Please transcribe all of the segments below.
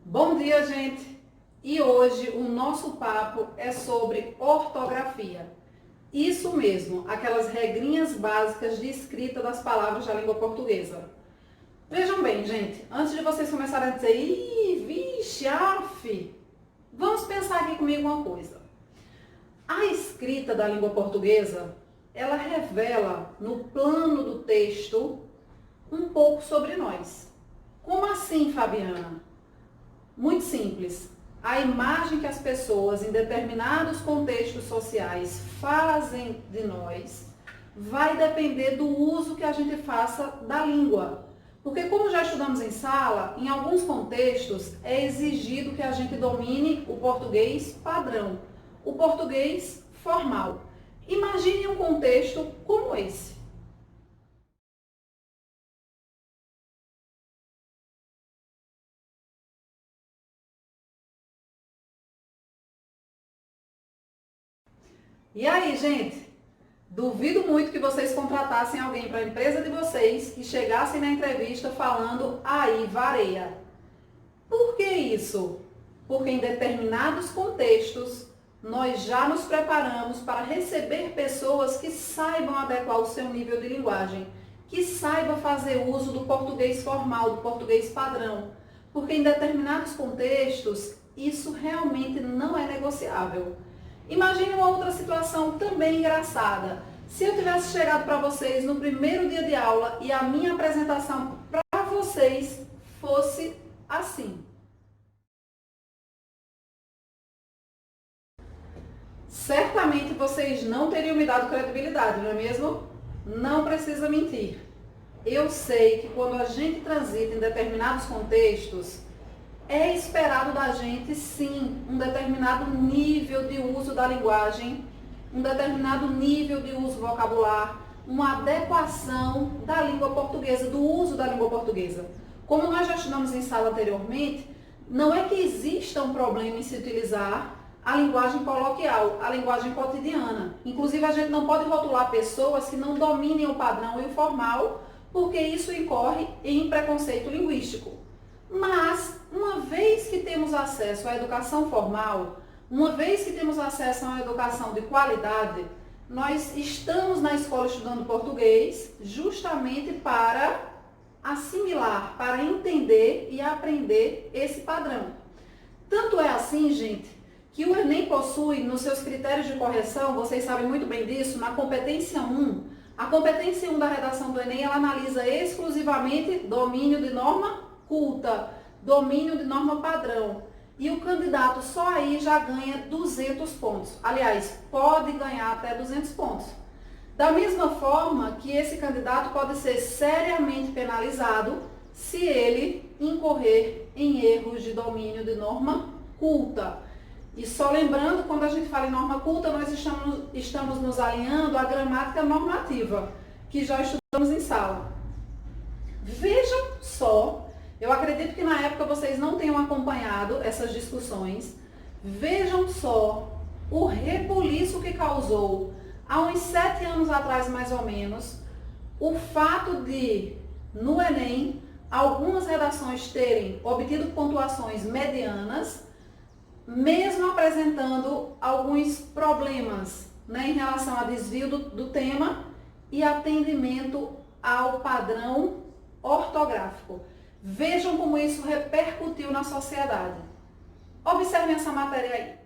Bom dia, gente! E hoje o nosso papo é sobre ortografia. Isso mesmo, aquelas regrinhas básicas de escrita das palavras da língua portuguesa. Vejam bem, gente, antes de vocês começarem a dizer, vixe, vamos pensar aqui comigo uma coisa. A escrita da língua portuguesa, ela revela no plano do texto um pouco sobre nós. Como assim, Fabiana? Muito simples. A imagem que as pessoas em determinados contextos sociais fazem de nós vai depender do uso que a gente faça da língua. Porque como já estudamos em sala, em alguns contextos é exigido que a gente domine o português padrão, o português formal. Imagine um contexto como esse. E aí, gente? Duvido muito que vocês contratassem alguém para a empresa de vocês e chegassem na entrevista falando aí, vareia. Por que isso? Porque em determinados contextos nós já nos preparamos para receber pessoas que saibam adequar o seu nível de linguagem, que saibam fazer uso do português formal, do português padrão. Porque em determinados contextos isso realmente não é negociável. Imagine uma outra situação também engraçada. Se eu tivesse chegado para vocês no primeiro dia de aula e a minha apresentação para vocês fosse assim. Certamente vocês não teriam me dado credibilidade, não é mesmo? Não precisa mentir. Eu sei que quando a gente transita em determinados contextos, é esperado da gente, sim, um determinado nível de uso da linguagem, um determinado nível de uso vocabular, uma adequação da língua portuguesa, do uso da língua portuguesa. Como nós já estudamos em sala anteriormente, não é que exista um problema em se utilizar a linguagem coloquial, a linguagem cotidiana. Inclusive, a gente não pode rotular pessoas que não dominem o padrão e o formal, porque isso incorre em preconceito linguístico. Mas, uma vez que temos acesso à educação formal, uma vez que temos acesso a uma educação de qualidade, nós estamos na escola estudando português justamente para assimilar, para entender e aprender esse padrão. Tanto é assim, gente, que o Enem possui nos seus critérios de correção, vocês sabem muito bem disso, na competência 1. A competência 1 da redação do Enem, ela analisa exclusivamente domínio de norma culta, domínio de norma padrão. E o candidato só aí já ganha 200 pontos. Aliás, pode ganhar até 200 pontos. Da mesma forma que esse candidato pode ser seriamente penalizado se ele incorrer em erros de domínio de norma culta. E só lembrando, quando a gente fala em norma culta, nós estamos nos alinhando à gramática normativa, que já estudamos em sala. Vejam só. Eu acredito que na época vocês não tenham acompanhado essas discussões. Vejam só o rebuliço que causou, há uns 7 anos atrás mais ou menos, o fato de, no Enem, algumas redações terem obtido pontuações medianas, mesmo apresentando alguns problemas, em relação a desvio do tema e atendimento ao padrão ortográfico. Vejam como isso repercutiu na sociedade. Observem essa matéria aí.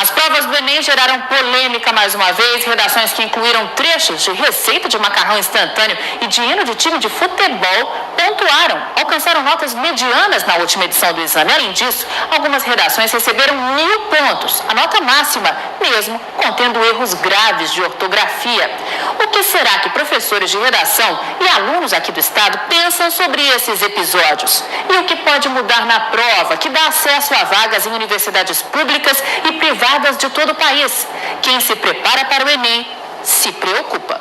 As provas do Enem geraram polêmica mais uma vez. Redações que incluíram trechos de receita de macarrão instantâneo e de hino de time de futebol pontuaram, alcançaram notas medianas na última edição do exame. Além disso, algumas redações receberam 1000 pontos, a nota máxima, mesmo contendo erros graves de ortografia. O que será que professores de redação e alunos aqui do estado pensam sobre esses episódios? E o que pode mudar na prova, que dá acesso a vagas em universidades públicas e privadas de todo o país? Quem se prepara para o Enem se preocupa.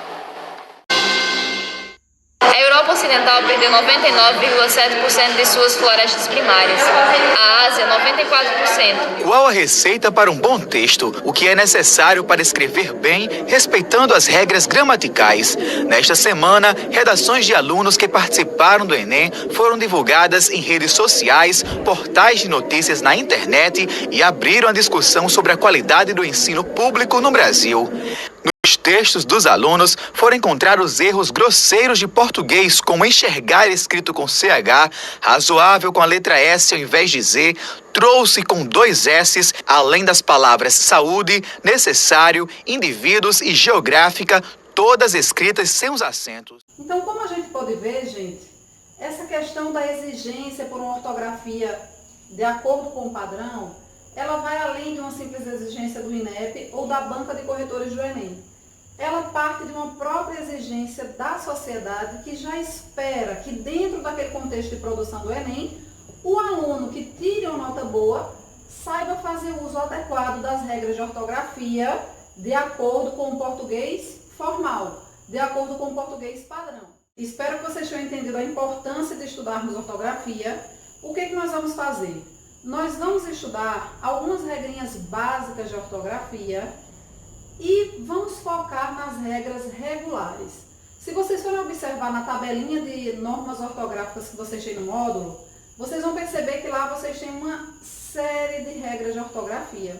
A Europa Ocidental perdeu 99,7% de suas florestas primárias. A Ásia, 94%. Qual a receita para um bom texto? O que é necessário para escrever bem, respeitando as regras gramaticais? Nesta semana, redações de alunos que participaram do Enem foram divulgadas em redes sociais, portais de notícias na internet e abriram a discussão sobre a qualidade do ensino público no Brasil. Nos textos dos alunos foram encontrados erros grosseiros de português, como enxergar escrito com CH, razoável com a letra S ao invés de Z, trouxe com 2 S's, além das palavras saúde, necessário, indivíduos e geográfica, todas escritas sem os acentos. Então, como a gente pode ver, gente, essa questão da exigência por uma ortografia de acordo com o padrão, ela vai além de uma simples exigência do INEP ou da banca de corretores do Enem. Ela parte de uma própria exigência da sociedade que já espera que dentro daquele contexto de produção do Enem, o aluno que tire uma nota boa saiba fazer uso adequado das regras de ortografia de acordo com o português formal, de acordo com o português padrão. Espero que vocês tenham entendido a importância de estudarmos ortografia. O que nós vamos fazer? Nós vamos estudar algumas regrinhas básicas de ortografia e vamos focar nas regras regulares. Se vocês forem observar na tabelinha de normas ortográficas que vocês têm no módulo, vocês vão perceber que lá vocês têm uma série de regras de ortografia.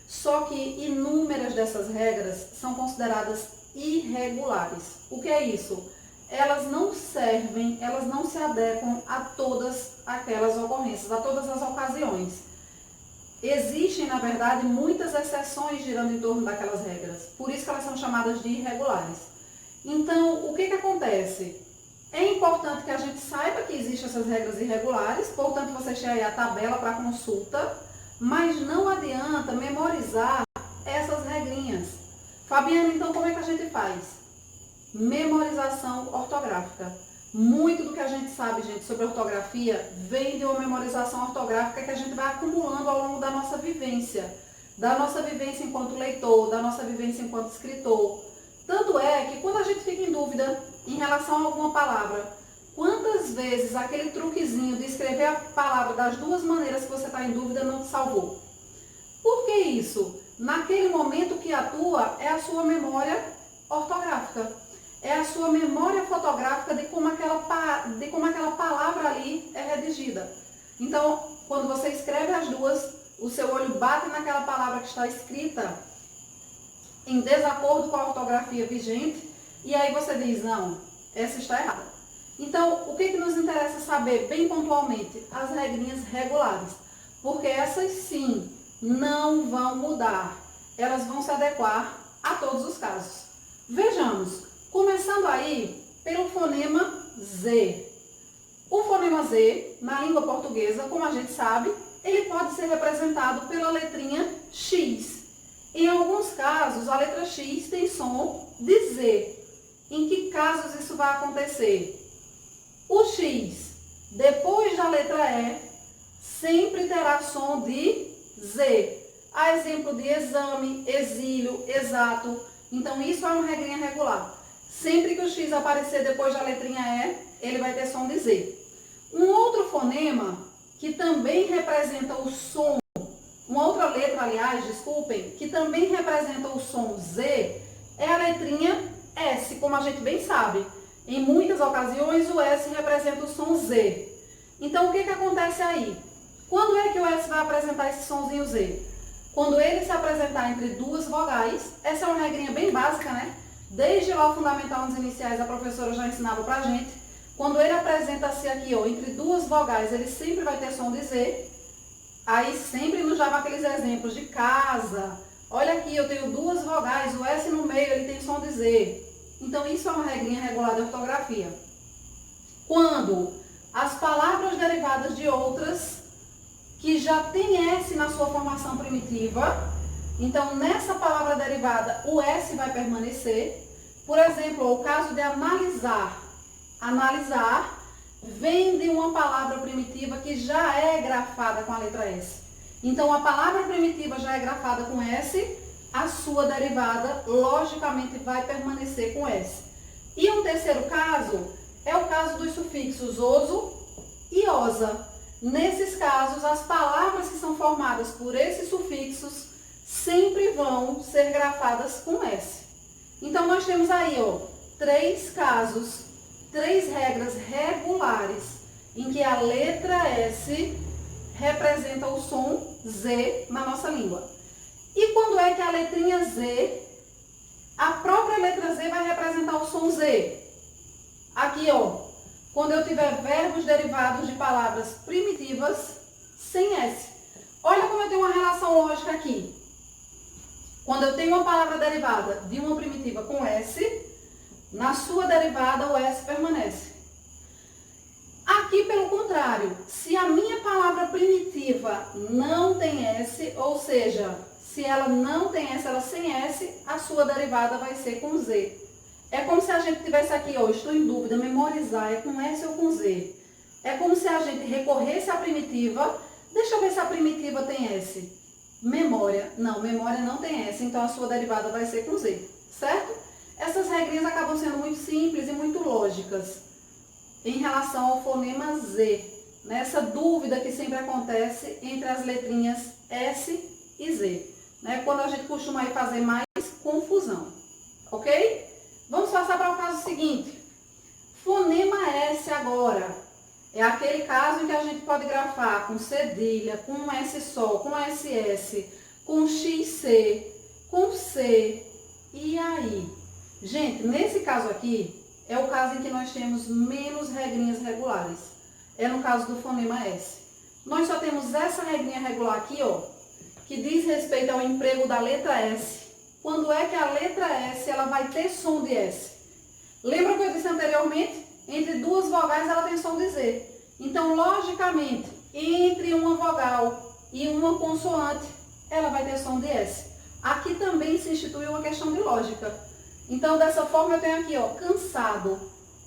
Só que inúmeras dessas regras são consideradas irregulares. O que é isso? Elas não servem, elas não se adequam a todas aquelas ocorrências, a todas as ocasiões. Existem, na verdade, muitas exceções girando em torno daquelas regras. Por isso que elas são chamadas de irregulares. Então, o que acontece? É importante que a gente saiba que existem essas regras irregulares, portanto, vocês têm aí a tabela para consulta, mas não adianta memorizar essas regrinhas. Fabiana, então, como é que a gente faz? Memorização ortográfica. Muito do que a gente sabe, gente, sobre ortografia vem de uma memorização ortográfica que a gente vai acumulando ao longo da nossa vivência enquanto leitor, da nossa vivência enquanto escritor. Tanto é que quando a gente fica em dúvida em relação a alguma palavra, quantas vezes aquele truquezinho de escrever a palavra das 2 maneiras que você está em dúvida não te salvou? Por que isso? Naquele momento que atua é a sua memória ortográfica. É a sua memória fotográfica de como aquela palavra ali é redigida. Então, quando você escreve as 2, o seu olho bate naquela palavra que está escrita em desacordo com a ortografia vigente, e aí você diz, não, essa está errada. Então, o que nos interessa saber bem pontualmente? As regrinhas regulares, porque essas sim não vão mudar, elas vão se adequar a todos os casos. Vejamos. Começando aí pelo fonema Z. O fonema Z, na língua portuguesa, como a gente sabe, ele pode ser representado pela letrinha X. Em alguns casos, a letra X tem som de Z. Em que casos isso vai acontecer? O X, depois da letra E, sempre terá som de Z. A exemplo de exame, exílio, exato. Então, isso é uma regrinha regular. Sempre que o X aparecer depois da letrinha E, ele vai ter som de Z. Um outro fonema que também representa o som, uma outra letra, aliás, desculpem, que também representa o som Z, é a letrinha S, como a gente bem sabe. Em muitas ocasiões, o S representa o som Z. Então, o que acontece aí? Quando é que o S vai apresentar esse sonzinho Z? Quando ele se apresentar entre 2 vogais, essa é uma regrinha bem básica, né? Desde lá o fundamental nos iniciais, a professora já ensinava pra gente. Quando ele apresenta-se aqui, ó, entre 2 vogais, ele sempre vai ter som de Z. Aí sempre nos dava aqueles exemplos de casa. Olha aqui, eu tenho 2 vogais, o S no meio, ele tem som de Z. Então, isso é uma regrinha regular de ortografia. Quando as palavras derivadas de outras que já tem S na sua formação primitiva, então, nessa palavra derivada, o S vai permanecer. Por exemplo, o caso de analisar. Analisar vem de uma palavra primitiva que já é grafada com a letra S. Então, a palavra primitiva já é grafada com S, a sua derivada, logicamente, vai permanecer com S. E um terceiro caso é o caso dos sufixos oso e osa. Nesses casos, as palavras que são formadas por esses sufixos sempre vão ser grafadas com S. Então, nós temos aí, ó, 3 casos, 3 regras regulares em que a letra S representa o som Z na nossa língua. E quando é que a letrinha Z, a própria letra Z vai representar o som Z? Aqui, ó, quando eu tiver verbos derivados de palavras primitivas sem S. Olha como eu tenho uma relação lógica aqui. Quando eu tenho uma palavra derivada de uma primitiva com S, na sua derivada o S permanece. Aqui, pelo contrário, se a minha palavra primitiva não tem S, ou seja, se ela não tem S, ela sem S, a sua derivada vai ser com Z. É como se a gente tivesse aqui, ó, estou em dúvida, memorizar, é com S ou com Z. É como se a gente recorresse à primitiva, deixa eu ver se a primitiva tem S. Memória, memória não tem S, então a sua derivada vai ser com Z, certo? Essas regrinhas acabam sendo muito simples e muito lógicas em relação ao fonema Z, nessa dúvida que sempre acontece entre as letrinhas S e Z, né? Quando a gente costuma aí fazer mais confusão, ok? Vamos passar para o caso seguinte. Fonema S agora é aquele caso em que a gente pode grafar com cedilha, com um S só, com SS, com XC, com C, e aí? Gente, nesse caso aqui, é o caso em que nós temos menos regrinhas regulares. É no caso do fonema S. Nós só temos essa regrinha regular aqui, ó, que diz respeito ao emprego da letra S. Quando é que a letra S ela vai ter som de S? Lembra que eu disse anteriormente? Entre duas vogais ela tem som de Z. Então, logicamente, entre uma vogal e uma consoante, ela vai ter som de S. Aqui também se institui uma questão de lógica. Então, dessa forma, eu tenho aqui, ó, cansado.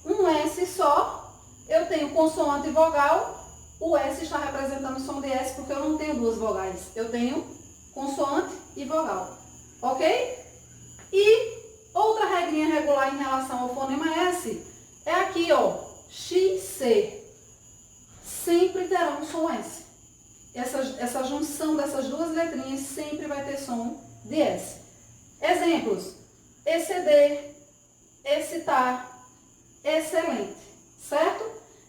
Um S só, eu tenho consoante e vogal. O S está representando o som de S porque eu não tenho duas vogais. Eu tenho consoante e vogal. Ok? E outra regrinha regular em relação ao fonema S é aqui, ó, XC. Sempre terá um som S. Essa junção dessas duas letrinhas sempre vai ter som de S. Exemplos: exceder, excitar, excelente, certo?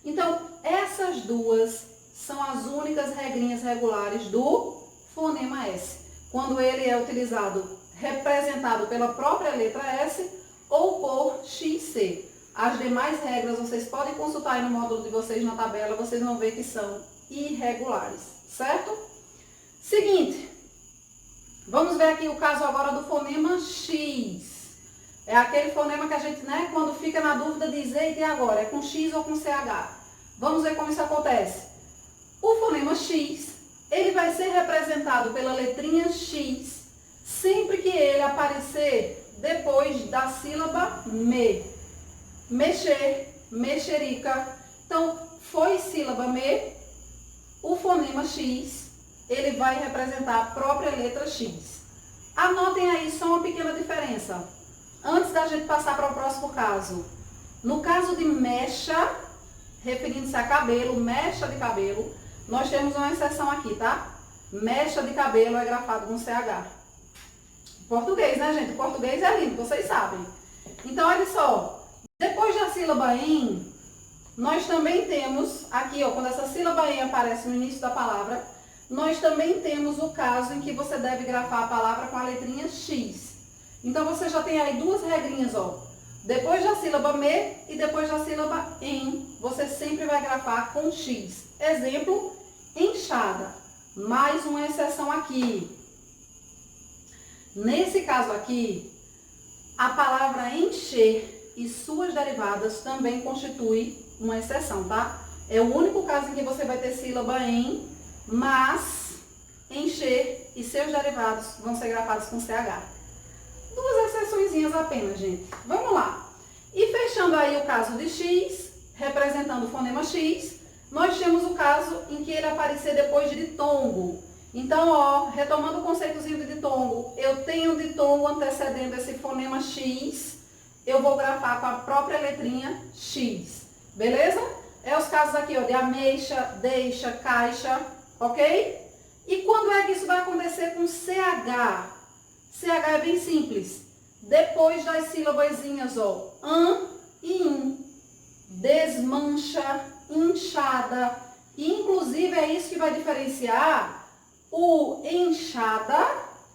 Então, essas duas são as únicas regrinhas regulares do fonema S. Quando ele é utilizado, representado pela própria letra S ou por XC. As demais regras vocês podem consultar aí no módulo de vocês na tabela, vocês vão ver que são irregulares, certo? Seguinte, vamos ver aqui o caso agora do fonema X. É aquele fonema que a gente, né, quando fica na dúvida de dizer e agora, é com X ou com CH. Vamos ver como isso acontece. O fonema X, ele vai ser representado pela letrinha X sempre que ele aparecer depois da sílaba me. Mexer, mexerica. Então, foi sílaba me, o fonema X, ele vai representar a própria letra X. Anotem aí só uma pequena diferença, antes da gente passar para o próximo caso. No caso de mecha, referindo-se a cabelo, mecha de cabelo, nós temos uma exceção aqui, tá? Mecha de cabelo é grafado com CH. Português, né, gente? O português é lindo, vocês sabem. Então, olha só. Depois da sílaba em, nós também temos, aqui, ó, quando essa sílaba em aparece no início da palavra, nós também temos o caso em que você deve grafar a palavra com a letrinha X. Então, você já tem aí duas regrinhas, ó. Depois da sílaba me e depois da sílaba em, você sempre vai grafar com X. Exemplo, enxada. Mais uma exceção aqui. Nesse caso aqui, a palavra encher e suas derivadas também constitui uma exceção, tá? É o único caso em que você vai ter sílaba em, mas encher e seus derivados vão ser grafados com CH. Duas exceçõezinhas apenas, gente. Vamos lá. E fechando aí o caso de X, representando o fonema X, nós temos o caso em que ele aparecer depois de ditongo. Então, ó, retomando o conceitozinho de ditongo, eu tenho ditongo antecedendo esse fonema X, eu vou grafar com a própria letrinha X. Beleza? É os casos aqui, ó, de ameixa, deixa, caixa, ok? E quando é que isso vai acontecer com CH? CH é bem simples. Depois das sílabazinhas, ó, an e in. Desmancha, inchada. E, inclusive, é isso que vai diferenciar o enxada,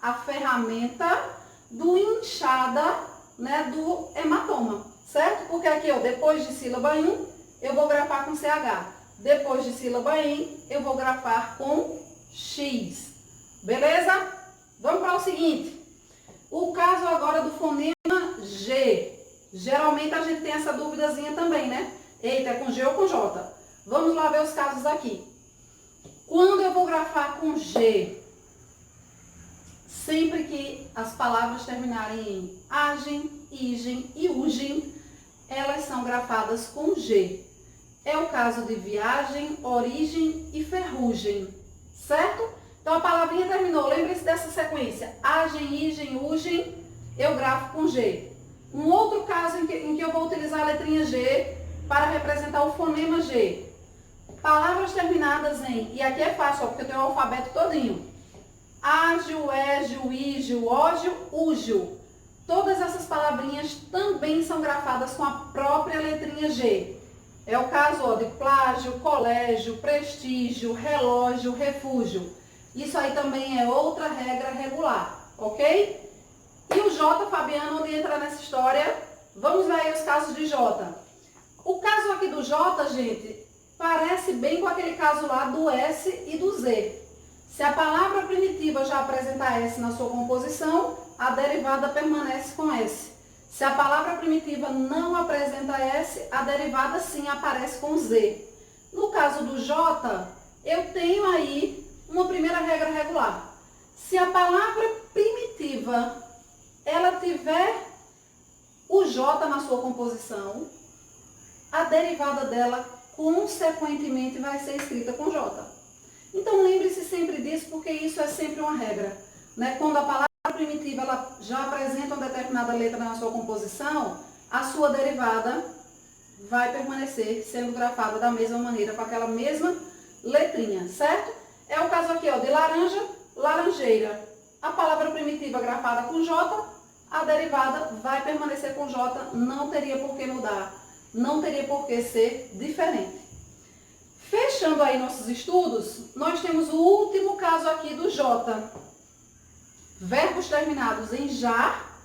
a ferramenta, do inchada, né, do hematoma, certo? Porque aqui, ó, depois de sílaba in, eu vou grafar com CH. Depois de sílaba in, eu vou grafar com X. Beleza? Vamos para o seguinte. O caso agora do fonema G. Geralmente a gente tem essa duvidazinha também, né? Eita, é com G ou com J? Vamos lá ver os casos aqui. Quando eu vou grafar com G, sempre que as palavras terminarem em agem, igen e ugem, elas são grafadas com G. É o caso de viagem, origem e ferrugem, certo? Então a palavrinha terminou, lembre-se dessa sequência, agem, igen, ugem, eu grafo com G. Um outro caso em que eu vou utilizar a letrinha G para representar o fonema G. Palavras terminadas em, e aqui é fácil, ó, porque eu tenho o alfabeto todinho. Ágil, égil, ígil, ógil, úgil. Todas essas palavrinhas também são grafadas com a própria letrinha G. É o caso, ó, de plágio, colégio, prestígio, relógio, refúgio. Isso aí também é outra regra regular, ok? E o J, Fabiano, onde entra nessa história? Vamos ver aí os casos de J. O caso aqui do J, gente, parece bem com aquele caso lá do S e do Z. Se a palavra primitiva já apresentar S na sua composição, a derivada permanece com S. Se a palavra primitiva não apresenta S, a derivada sim aparece com Z. No caso do J, eu tenho aí uma primeira regra regular. Se a palavra primitiva ela tiver o J na sua composição, a derivada dela consequentemente vai ser escrita com J. Então lembre-se sempre disso, porque isso é sempre uma regra, né? Quando a palavra primitiva ela já apresenta uma determinada letra na sua composição, a sua derivada vai permanecer sendo grafada da mesma maneira, com aquela mesma letrinha, certo? É o caso aqui, ó, de laranja, laranjeira. A palavra primitiva grafada com J, a derivada vai permanecer com J, não teria por que mudar, não teria por que ser diferente. Fechando aí nossos estudos, nós temos o último caso aqui do J. Verbos terminados em jar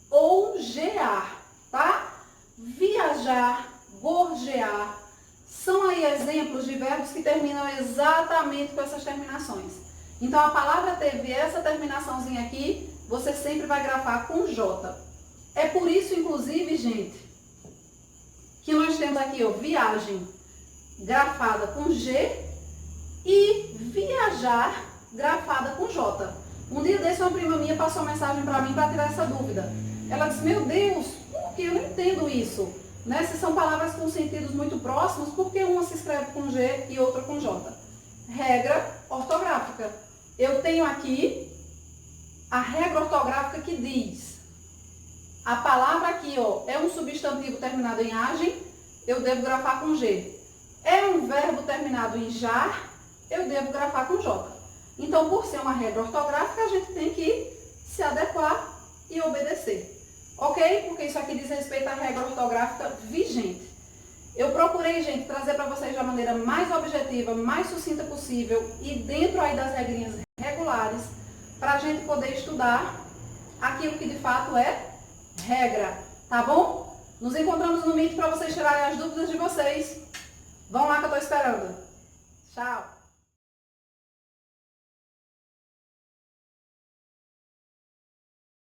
ou gear, tá? Viajar, gorjear, são aí exemplos de verbos que terminam exatamente com essas terminações. Então, a palavra teve essa terminaçãozinha aqui, você sempre vai grafar com J. É por isso, inclusive, gente, que nós temos aqui, ó, viagem, grafada com G, e viajar, grafada com J. Um dia desse, uma prima minha passou uma mensagem para mim para tirar essa dúvida. Ela disse, meu Deus, por que eu não entendo isso? Né? Se são palavras com sentidos muito próximos, por que uma se escreve com G e outra com J? Regra ortográfica. Eu tenho aqui a regra ortográfica que diz, a palavra aqui, ó, é um substantivo terminado em agem, eu devo grafar com G. É um verbo terminado em jar, eu devo grafar com J. Então, por ser uma regra ortográfica, a gente tem que se adequar e obedecer. Ok? Porque isso aqui diz respeito à regra ortográfica vigente. Eu procurei, gente, trazer para vocês da maneira mais objetiva, mais sucinta possível e dentro aí das regrinhas regulares, para a gente poder estudar aquilo que de fato é regra. Tá bom? Nos encontramos no Meet para vocês tirarem as dúvidas de vocês. Vão lá que eu estou esperando. Tchau!